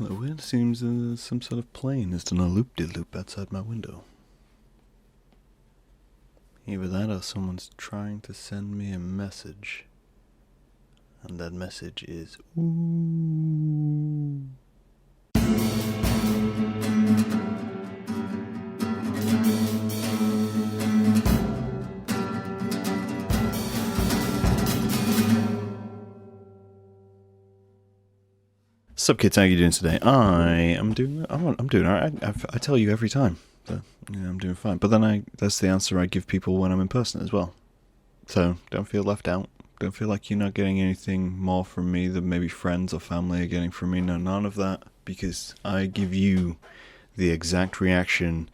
The wind seems some sort of plane has done a loop-de-loop outside my window. Either that or someone's trying to send me a message. And that message is, ooh. Sup kids, how you doing today? I'm doing alright. I tell you every time that I'm doing fine. But then that's the answer I give people when I'm in person as well. So don't feel left out. Don't feel like you're not getting anything more from me than maybe friends or family are getting from me. No, none of that. Because I give you the exact reaction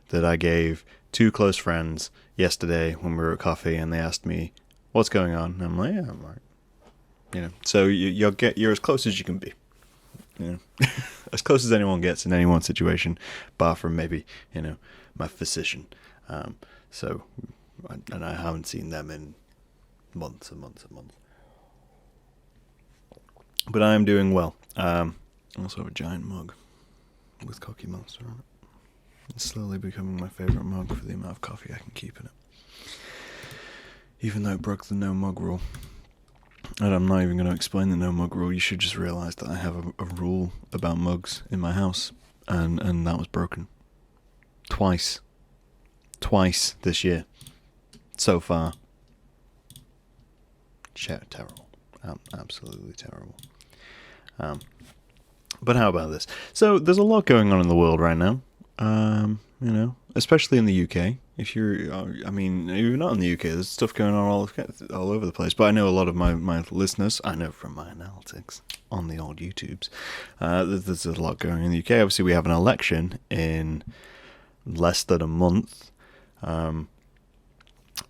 that I gave two close friends yesterday when we were at coffee and they asked me, what's going on? And I'm like, yeah, I'm alright. So you're as close as you can be. As close as anyone gets in any one situation, bar from maybe, my physician. And I haven't seen them in months and months and months. But I am doing well. I also have a giant mug with Cocky Monster on it. It's slowly becoming my favourite mug for the amount of coffee I can keep in it. Even though it broke the no mug rule. And I'm not even going to explain the no mug rule. You should just realise that I have a rule about mugs in my house. And that was broken. Twice this year. So far. Terrible. Absolutely terrible. But how about this? So there's a lot going on in the world right now. Especially in the UK. If you're not in the UK, there's stuff going on all over the place. But I know a lot of my listeners, I know from my analytics on the old YouTubes, there's a lot going on in the UK. Obviously, we have an election in less than a month. We've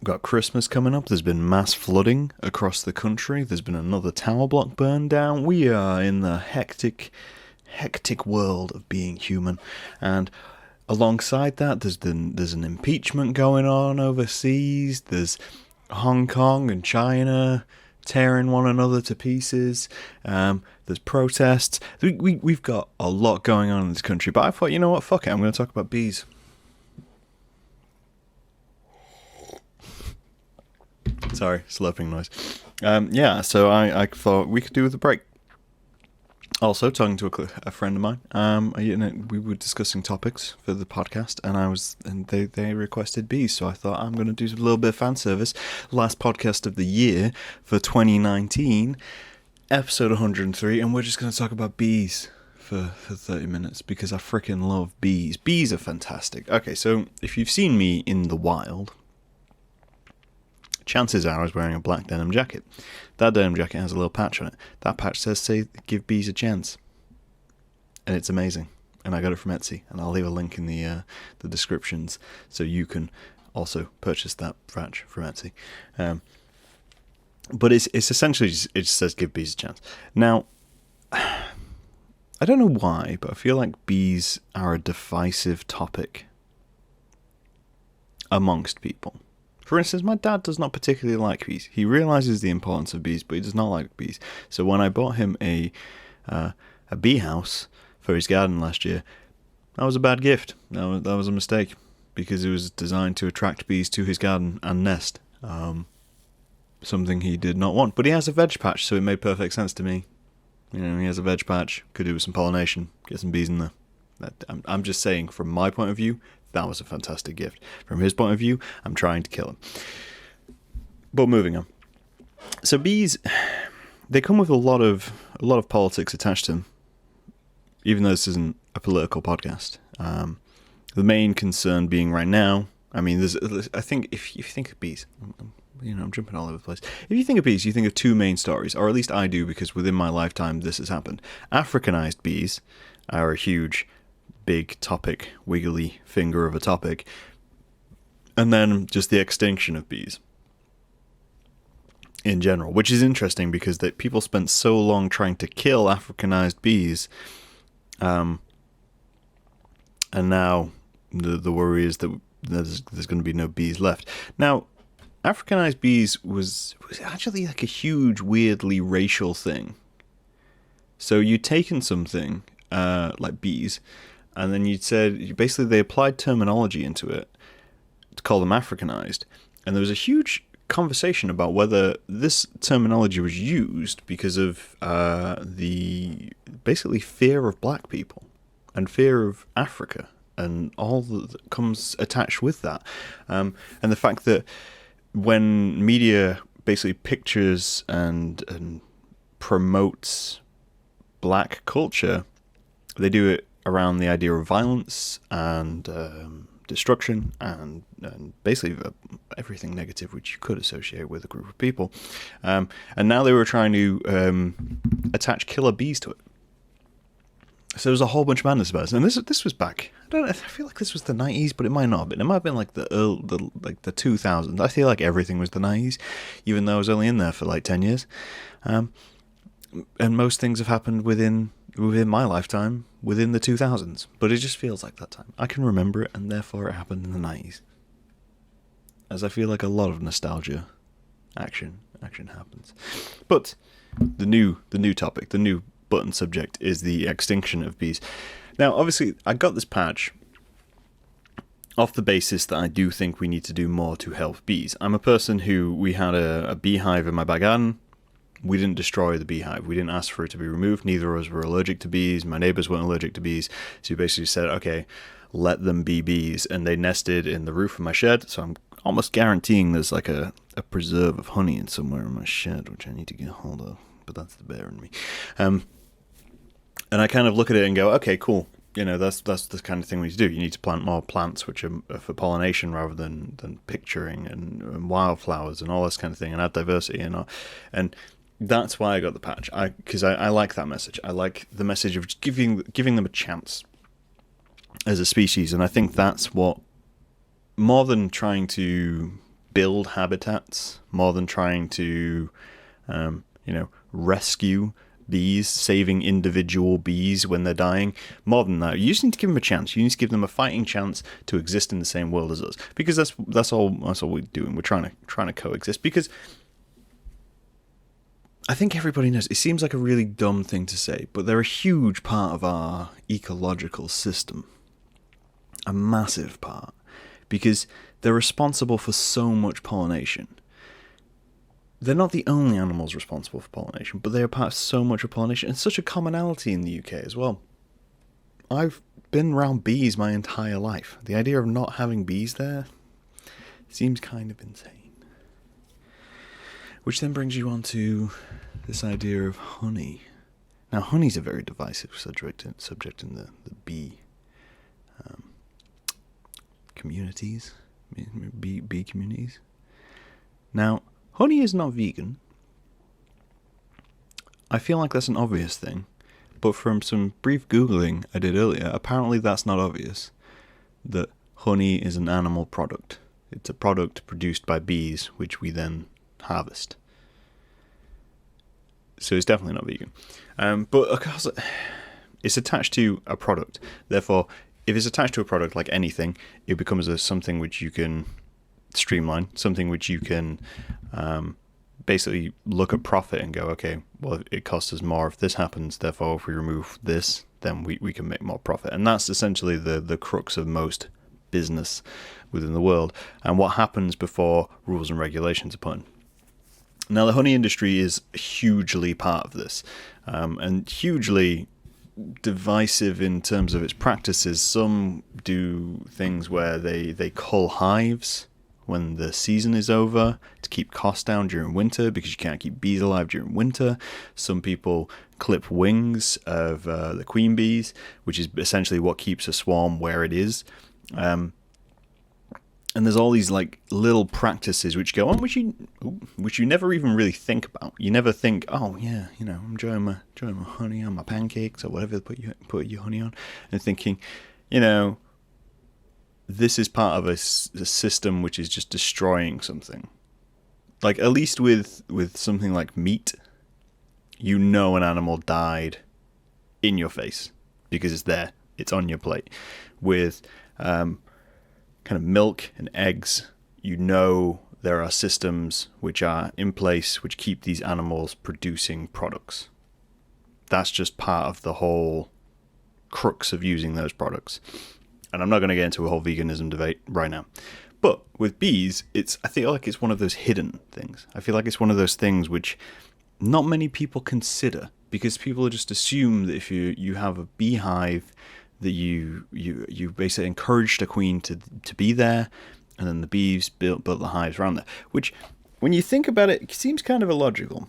got Christmas coming up. There's been mass flooding across the country. There's been another tower block burned down. We are in the hectic world of being human. And alongside that, there's an impeachment going on overseas. There's Hong Kong and China tearing one another to pieces. There's protests. We've got a lot going on in this country. But I thought, you know what? Fuck it. I'm going to talk about bees. Sorry, slurping noise. So I thought we could do with a break. Also, talking to a friend of mine, we were discussing topics for the podcast, and they requested bees, so I thought I'm going to do a little bit of fan service. Last podcast of the year for 2019, episode 103, and we're just going to talk about bees for 30 minutes because I freaking love bees. Bees are fantastic. Okay, so if you've seen me in the wild, chances are I was wearing a black denim jacket. That denim jacket has a little patch on it. That patch says, give bees a chance. And it's amazing. And I got it from Etsy. And I'll leave a link in the descriptions so you can also purchase that patch from Etsy. But it's essentially, it just says give bees a chance. Now, I don't know why, but I feel like bees are a divisive topic amongst people. For instance, my dad does not particularly like bees. He realizes the importance of bees, but he does not like bees. So when I bought him a bee house for his garden last year, that was a bad gift. That was a mistake because it was designed to attract bees to his garden and nest. Something he did not want. But he has a veg patch, so it made perfect sense to me. He has a veg patch, could do with some pollination, get some bees in there. I'm just saying, from my point of view, that was a fantastic gift. From his point of view, I'm trying to kill him. But moving on. So bees, they come with a lot of politics attached to them. Even though this isn't a political podcast. The main concern being right now, I think if you think of bees, I'm jumping all over the place. If you think of bees, you think of two main stories, or at least I do, because within my lifetime this has happened. Africanized bees are a huge, big topic, wiggly finger of a topic, and then just the extinction of bees in general, which is interesting because people spent so long trying to kill Africanized bees, and now the worry is that there's going to be no bees left. Now, Africanized bees was actually like a huge, weirdly racial thing. So you'd taken something like bees, and then basically they applied terminology into it to call them Africanized, and there was a huge conversation about whether this terminology was used because of the basically fear of black people and fear of Africa and all that comes attached with that, and the fact that when media basically pictures and promotes black culture, they do it around the idea of violence and destruction and basically everything negative which you could associate with a group of people. And now they were trying to attach killer bees to it. So there was a whole bunch of madness about it. And this was back, I feel like this was the 90s, but it might not have been. It might have been like the 2000s. I feel like everything was the 90s, even though I was only in there for like 10 years. And most things have happened within my lifetime, within the 2000s. But it just feels like that time. I can remember it, and therefore it happened in the 90s. As I feel like a lot of nostalgia action happens. But the new topic, the new button subject is the extinction of bees. Now, obviously, I got this patch off the basis that I do think we need to do more to help bees. I'm a person we had a beehive in my back garden. We didn't destroy the beehive. We didn't ask for it to be removed. Neither of us were allergic to bees. My neighbors weren't allergic to bees. So we basically said, okay, let them be bees. And they nested in the roof of my shed. So I'm almost guaranteeing there's like a preserve of honey in somewhere in my shed, which I need to get a hold of. But that's the bear in me. And I kind of look at it and go, okay, cool. You know, that's the kind of thing we need to do. You need to plant more plants which are for pollination rather than picturing and wildflowers and all this kind of thing, and add diversity and all. And that's why I got the patch. Because I like that message. I like the message of just giving them a chance as a species. And I think that's what, more than trying to build habitats, more than trying to rescue bees, saving individual bees when they're dying, more than that, you just need to give them a chance. You need to give them a fighting chance to exist in the same world as us, because that's all we're doing. We're trying to coexist, because I think everybody knows, it seems like a really dumb thing to say, but they're a huge part of our ecological system, a massive part, because they're responsible for so much pollination. They're not the only animals responsible for pollination, but they are part of so much of pollination, and such a commonality in the UK as well. I've been around bees my entire life. The idea of not having bees there seems kind of insane. Which then brings you on to this idea of honey. Now, honey's a very divisive subject in the bee communities, bee communities. Now, honey is not vegan. I feel like that's an obvious thing, but from some brief Googling I did earlier, apparently that's not obvious, that honey is an animal product. It's a product produced by bees, which we then harvest. So it's definitely not vegan. But of course, it's attached to a product. Therefore, if it's attached to a product like anything, it becomes something which you can streamline, something which you can basically look at profit and go, okay, well, it costs us more if this happens, therefore if we remove this, then we can make more profit. And that's essentially the crux of most business within the world, and what happens before rules and regulations are put in. Now, the honey industry is hugely part of this, and hugely divisive in terms of its practices. Some do things where they cull hives when the season is over to keep costs down during winter, because you can't keep bees alive during winter. Some people clip wings of the queen bees, which is essentially what keeps a swarm where it is. And there's all these like little practices which go on, which you never even really think about. You never think, oh yeah, I'm enjoying my honey on my pancakes or whatever they put your honey on, and thinking, this is part of a system which is just destroying something. Like, at least with something like meat, an animal died in your face because it's there, it's on your plate. With kind of milk and eggs, there are systems which are in place which keep these animals producing products. That's just part of the whole crux of using those products. And I'm not going to get into a whole veganism debate right now. But with bees, I feel like it's one of those hidden things. I feel like it's one of those things which not many people consider, because people just assume that if you have a beehive, that you basically encouraged a queen to be there, and then the bees built the hives around there. Which, when you think about it, seems kind of illogical.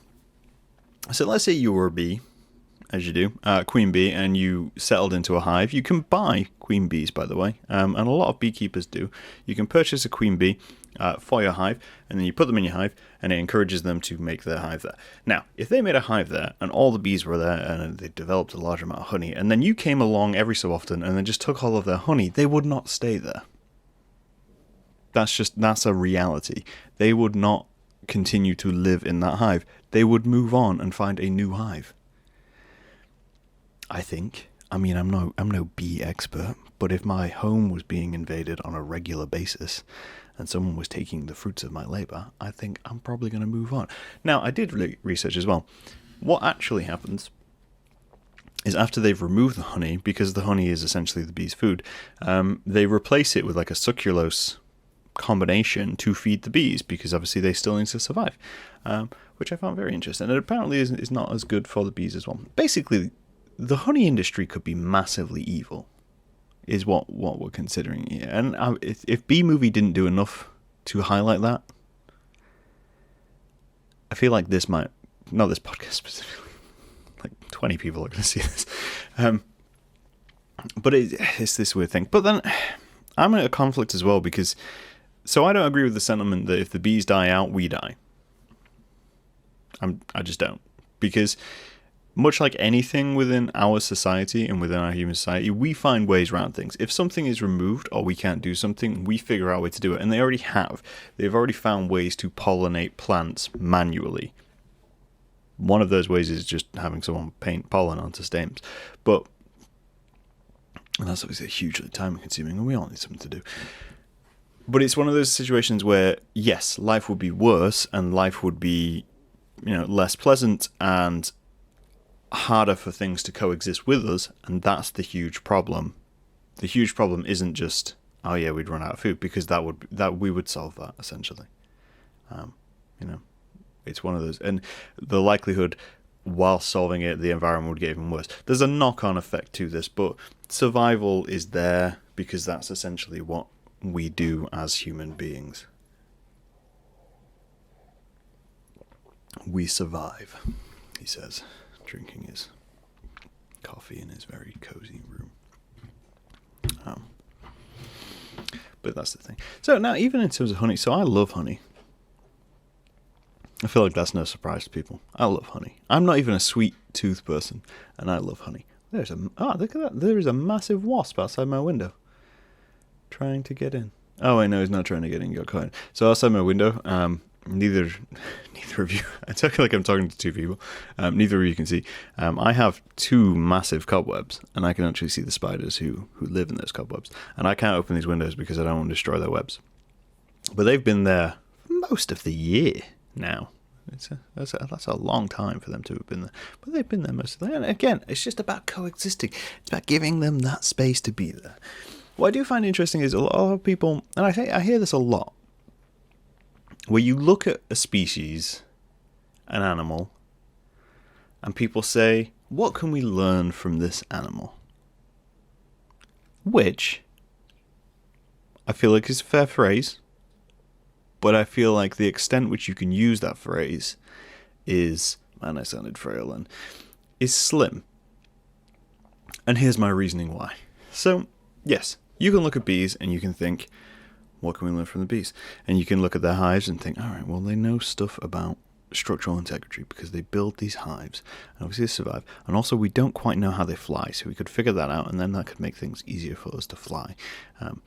So let's say you were a bee, as you do, queen bee, and you settled into a hive. You can buy queen bees, by the way, and a lot of beekeepers do. You can purchase a queen bee for your hive, and then you put them in your hive, and it encourages them to make their hive there. Now, if they made a hive there, and all the bees were there, and they developed a large amount of honey, and then you came along every so often, and then just took all of their honey, they would not stay there. That's a reality. They would not continue to live in that hive. They would move on and find a new hive. I think. I mean, I'm no bee expert, but if my home was being invaded on a regular basis and someone was taking the fruits of my labor, I think I'm probably going to move on. Now, I did research as well. What actually happens is after they've removed the honey, because the honey is essentially the bee's food, they replace it with like a sucralose combination to feed the bees, because obviously they still need to survive, which I found very interesting. And it apparently is not as good for the bees as well. Basically, the honey industry could be massively evil, is what we're considering here. And if Bee Movie didn't do enough to highlight that, I feel like this might, not this podcast specifically, like 20 people are going to see this. But it's this weird thing. But then I'm at a conflict as well, because, so I don't agree with the sentiment that if the bees die out, we die. I just don't. Because much like anything within our society and within our human society, we find ways around things. If something is removed or we can't do something, we figure out a way to do it. And they already have. They've already found ways to pollinate plants manually. One of those ways is just having someone paint pollen onto stems. But and that's obviously hugely time consuming, and we all need something to do. But it's one of those situations where, yes, life would be worse and life would be, less pleasant and harder for things to coexist with us, and that's the huge problem. The huge problem isn't just, oh yeah, we'd run out of food, because we would solve that essentially. It's one of those, and the likelihood, while solving it, the environment would get even worse. There's a knock-on effect to this, but survival is there because that's essentially what we do as human beings. We survive, he says, drinking his coffee in his very cozy room. But that's the thing. So now, even in terms of honey, so I love honey. I feel like that's no surprise to people. I love honey. I'm not even a sweet tooth person, and I love honey. Look at that. There is a massive wasp outside my window trying to get in. Oh, wait, no, he's not trying to get in. Got caught. So outside my window, neither of you, I talk like I'm talking to two people, neither of you can see. I have two massive cobwebs, and I can actually see the spiders who live in those cobwebs. And I can't open these windows because I don't want to destroy their webs. But they've been there most of the year now. That's a long time for them to have been there. But they've been there most of the year. And again, it's just about coexisting. It's about giving them that space to be there. What I do find interesting is a lot of people, and I hear this a lot, where you look at a species, an animal, and people say, what can we learn from this animal? Which I feel like is a fair phrase, but I feel like the extent which you can use that phrase is, man, I sounded frail then, is slim. And here's my reasoning why. So, yes, you can look at bees and you can think, what can we learn from the bees? And you can look at their hives and think, all right, well, they know stuff about structural integrity because they build these hives and obviously they survive. And also, we don't quite know how they fly, so we could figure that out, and then that could make things easier for us to fly. And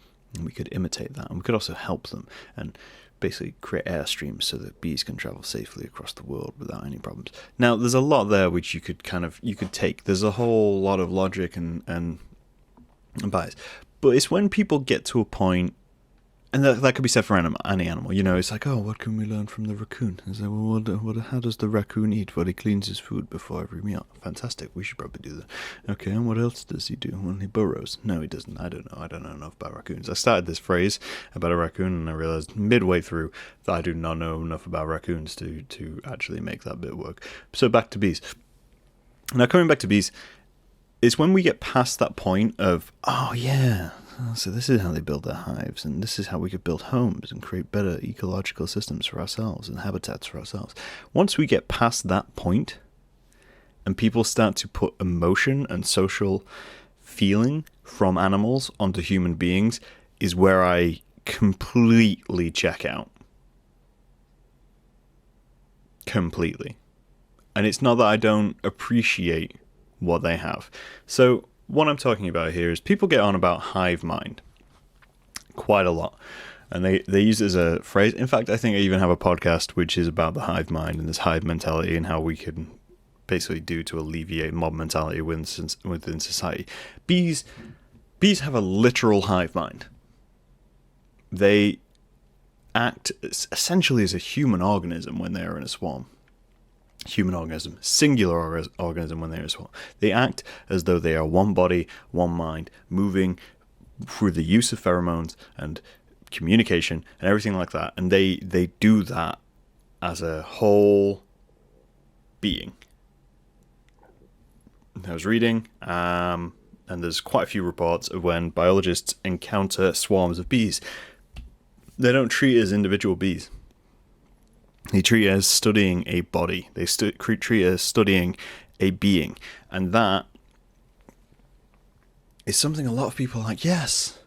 we could imitate that, and we could also help them and basically create airstreams so that bees can travel safely across the world without any problems. Now, there's a lot there which you could take. There's a whole lot of logic and bias. But it's when people get to a point, And that could be said for any animal. You know, it's like, oh, what can we learn from the raccoon? It's like, well, how does the raccoon eat? Well, he cleans his food before every meal. Fantastic. We should probably do that. Okay, and what else does he do? Well, he burrows. No, he doesn't. I don't know. I don't know enough about raccoons. I started this phrase about a raccoon, and I realized midway through that I do not know enough about raccoons to actually make that bit work. So back to bees. Now, coming back to bees, it's when we get past that point of, oh, yeah, so this is how they build their hives, and this is how we could build homes and create better ecological systems for ourselves and habitats for ourselves. Once we get past that point, and people start to put emotion and social feeling from animals onto human beings, is where I completely check out. Completely. And it's not that I don't appreciate what they have. So what I'm talking about here is people get on about hive mind quite a lot, and they use it as a phrase. In fact, I think I even have a podcast which is about the hive mind and this hive mentality and how we can basically do to alleviate mob mentality within society. Bees have a literal hive mind. They act essentially as a human organism when they are in a swarm. Human organism, singular organism when they're in a swarm. They act as though they are one body, one mind, moving through the use of pheromones and communication and everything like that. And they do that as a whole being. I was reading, and there's quite a few reports of when biologists encounter swarms of bees. They don't treat it as individual bees. They treat it as studying a body. They treat it as studying a being. And that is something a lot of people are like, yes,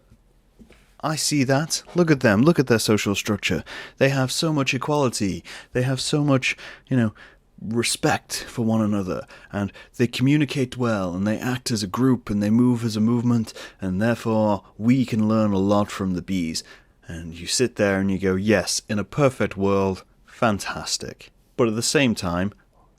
I see that. Look at them. Look at their social structure. They have so much equality. They have so much, respect for one another. And they communicate well. And they act as a group. And they move as a movement. And therefore, we can learn a lot from the bees. And you sit there and you go, yes, in a perfect world, fantastic. But at the same time,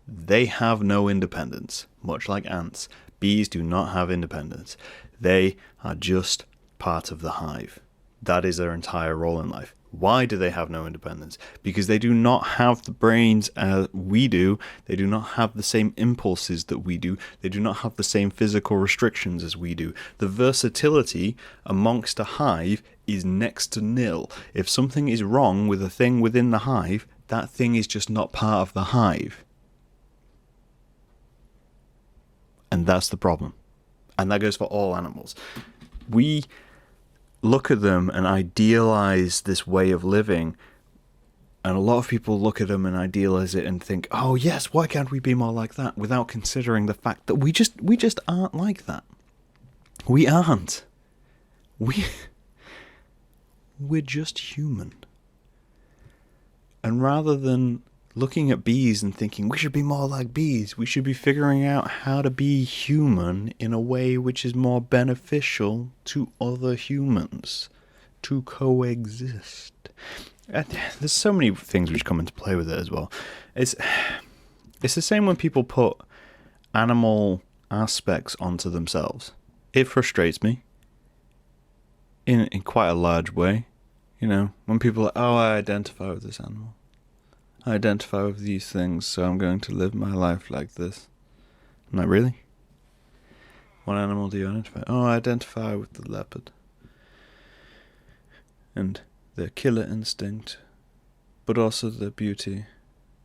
they have no independence, much like ants. Bees do not have independence. They are just part of the hive. That is their entire role in life. Why do they have no independence? Because they do not have the brains as we do. They do not have the same impulses that we do. They do not have the same physical restrictions as we do. The versatility amongst a hive is next to nil. If something is wrong with a thing within the hive, that thing is just not part of the hive. And that's the problem. And that goes for all animals. We look at them and idealize this way of living. And a lot of people look at them and idealize it and think, oh yes, why can't we be more like that? Without considering the fact that we just aren't like that. We aren't. We're just human. And rather than looking at bees and thinking, we should be more like bees, we should be figuring out how to be human in a way which is more beneficial to other humans, to coexist. And there's so many things which come into play with it as well. It's the same when people put animal aspects onto themselves. It frustrates me in quite a large way. When people are, oh, I identify with this animal. I identify with these things, so I'm going to live my life like this. I'm like, really? What animal do you identify? Oh, I identify with the leopard. And their killer instinct, but also their beauty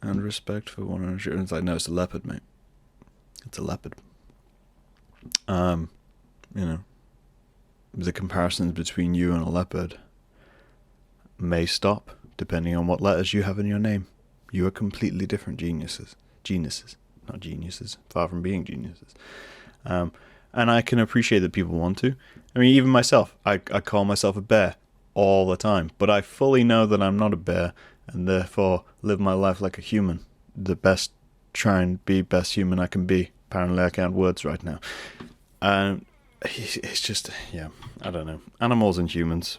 and respect for one another. And it's like, no, it's a leopard, mate. It's a leopard. The comparisons between you and a leopard may stop depending on what letters you have in your name. You are completely different geniuses. Not geniuses, far from being geniuses. And I can appreciate that people want to. I mean, even myself, I call myself a bear all the time, but I fully know that I'm not a bear, and therefore live my life like a human. Try and be best human I can be. Apparently I can't words right now. It's just, I don't know. Animals and humans,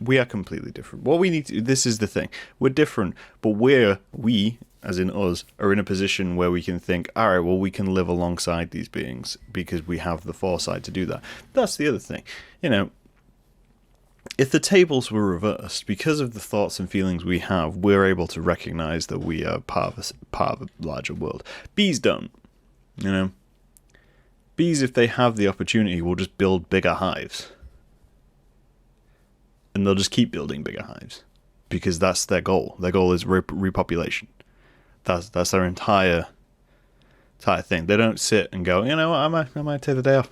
we are completely different. What we need to, this is the thing, we're different, but we, as in us, are in a position where we can think, all right, well, we can live alongside these beings because we have the foresight to do that. That's the other thing. if the tables were reversed, because of the thoughts and feelings we have, we're able to recognize that we are part of a larger world. Bees don't, you know. Bees, if they have the opportunity, will just build bigger hives. And they'll just keep building bigger hives. Because that's their goal. Their goal is repopulation. That's their entire thing. They don't sit and go, you know what, I might take the day off.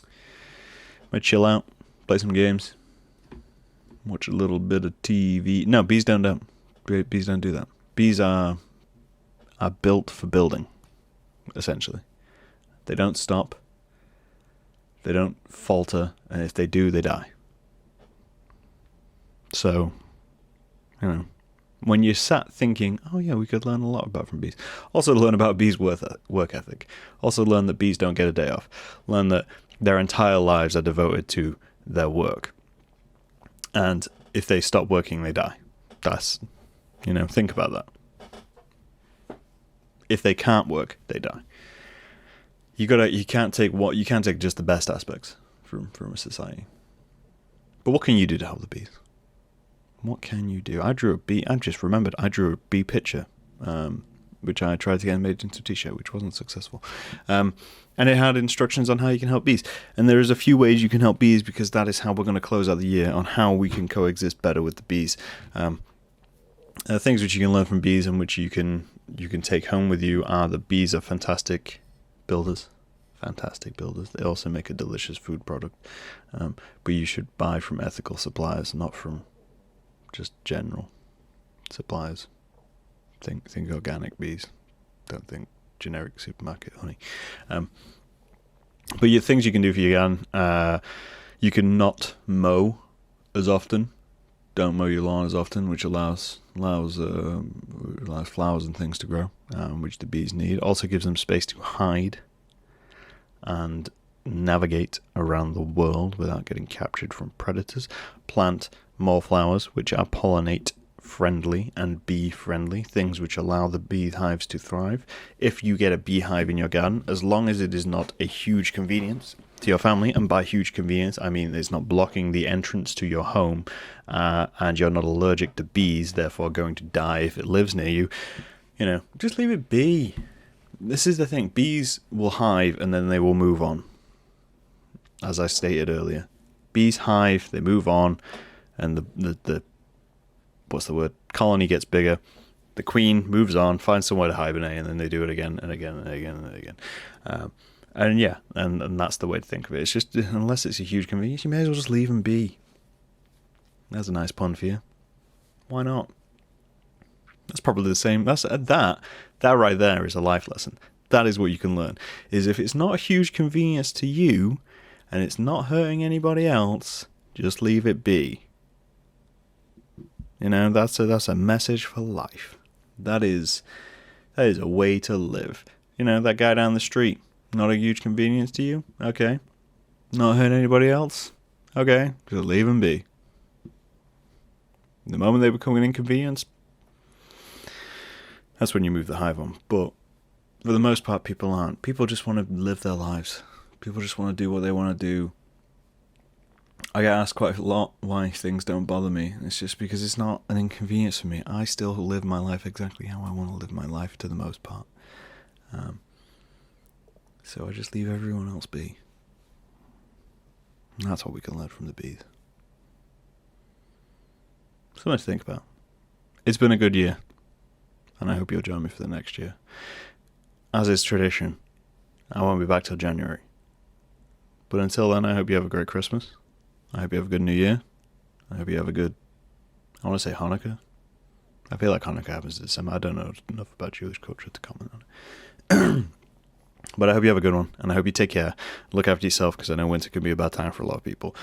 I might chill out, play some games, watch a little bit of TV. No, bees don't. Bees don't do that. Bees are built for building, essentially. They don't stop. They don't falter, and if they do, they die. So, you know, when you're sat thinking, oh yeah, we could learn a lot about from bees. Also learn about bees' work ethic. Also learn that bees don't get a day off. Learn that their entire lives are devoted to their work. And if they stop working, they die. That's, you know, think about that. If they can't work, they die. You can't take just the best aspects from a society. But what can you do to help the bees? What can you do? I just remembered I drew a bee picture, which I tried to get made into a t-shirt, which wasn't successful. And it had instructions on how you can help bees. And there is a few ways you can help bees, because that is how we're going to close out the year, on how we can coexist better with the bees. Things which you can learn from bees and which you can take home with you are the bees are fantastic builders. They also make a delicious food product. But you should buy from ethical suppliers, not from just general suppliers. Think organic bees. Don't think generic supermarket honey. But things you can do for your garden. You can not mow as often. Don't mow your lawn as often, which allows flowers and things to grow, which the bees need. Also gives them space to hide and navigate around the world without getting captured from predators. Plant more flowers, which are pollinate friendly and bee friendly, things which allow the beehives to thrive. If you get a beehive in your garden, as long as it is not a huge convenience to your family, and by huge convenience I mean it's not blocking the entrance to your home, and you're not allergic to bees, therefore going to die if it lives near you, you know, just leave it be. This is the thing, bees will hive and then they will move on. As I stated earlier, bees hive, they move on, and the what's the word? Colony gets bigger. The queen moves on, finds somewhere to hibernate, and then they do it again and again and again and again. And that's the way to think of it. It's just, unless it's a huge convenience, you may as well just leave them be. That's a nice pun for you. Why not? That's probably the same. That right there is a life lesson. That is what you can learn. Is if it's not a huge convenience to you, and it's not hurting anybody else, just leave it be. You know, that's a message for life. That is a way to live. You know, that guy down the street, not a huge convenience to you? Okay. Not hurt anybody else? Okay. Just leave him be. The moment they become an inconvenience, that's when you move the hive on. But for the most part, people aren't. People just want to live their lives. People just want to do what they want to do. I get asked quite a lot why things don't bother me. It's just because it's not an inconvenience for me. I still live my life exactly how I want to live my life to the most part. So I just leave everyone else be. And that's what we can learn from the bees. Something to think about. It's been a good year, and I hope you'll join me for the next year. As is tradition, I won't be back till January. But until then, I hope you have a great Christmas. I hope you have a good New Year. I hope you have a good, I want to say Hanukkah. I feel like Hanukkah happens in December. I don't know enough about Jewish culture to comment on it. But I hope you have a good one, and I hope you take care. Look after yourself, because I know winter can be a bad time for a lot of people.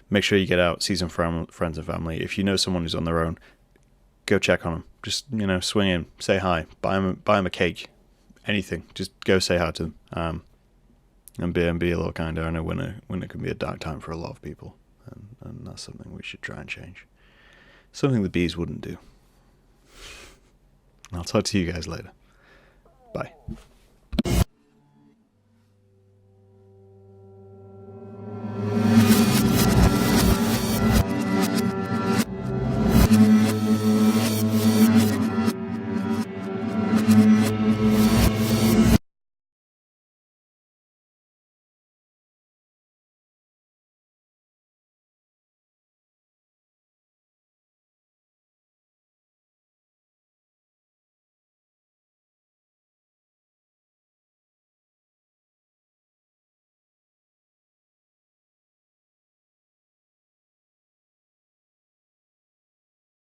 Make sure you get out, see some friends and family. If you know someone who's on their own, go check on them. Just, you know, swing in, say hi, buy them a cake, anything. Just go say hi to them, and be a little kinder. I know winter can be a dark time for a lot of people, and that's something we should try and change. Something the bees wouldn't do. I'll talk to you guys later. Bye.